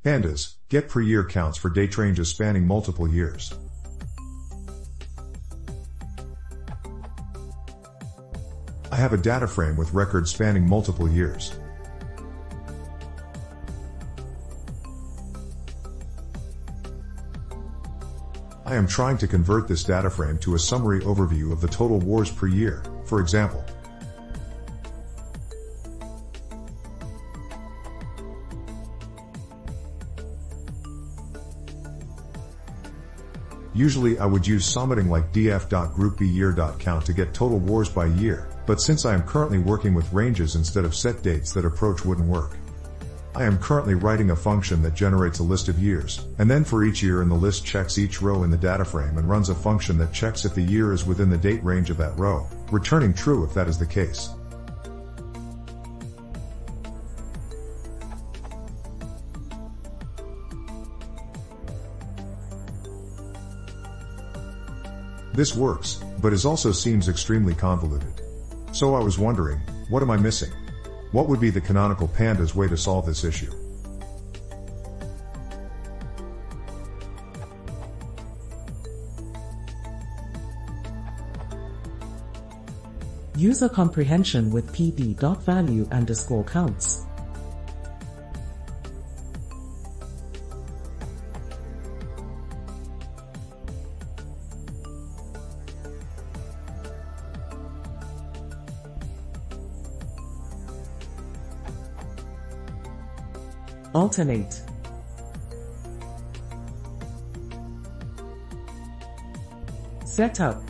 Pandas, get per year counts for dateranges spanning multiple years. I have a data frame with records spanning multiple years. I am trying to convert this data frame to a summary overview of the total wars per year, for example. Usually I would use summating like df.groupbyear.count to get total wars by year, but since I am currently working with ranges instead of set dates, that approach wouldn't work. I am currently writing a function that generates a list of years, and then for each year in the list checks each row in the data frame and runs a function that checks if the year is within the date range of that row, returning true if that is the case. This works, but it also seems extremely convoluted. So I was wondering, what am I missing? What would be the canonical Pandas way to solve this issue? User comprehension with pd.value_counts. Alternate. Setup.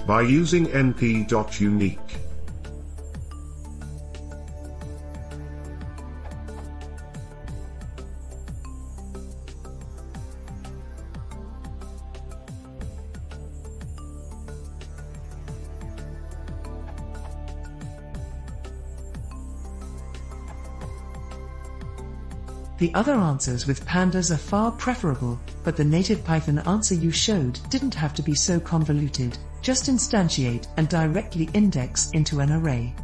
By using np.unique. The other answers with Pandas are far preferable, but the native Python answer you showed didn't have to be so convoluted. Just instantiate and directly index into an array.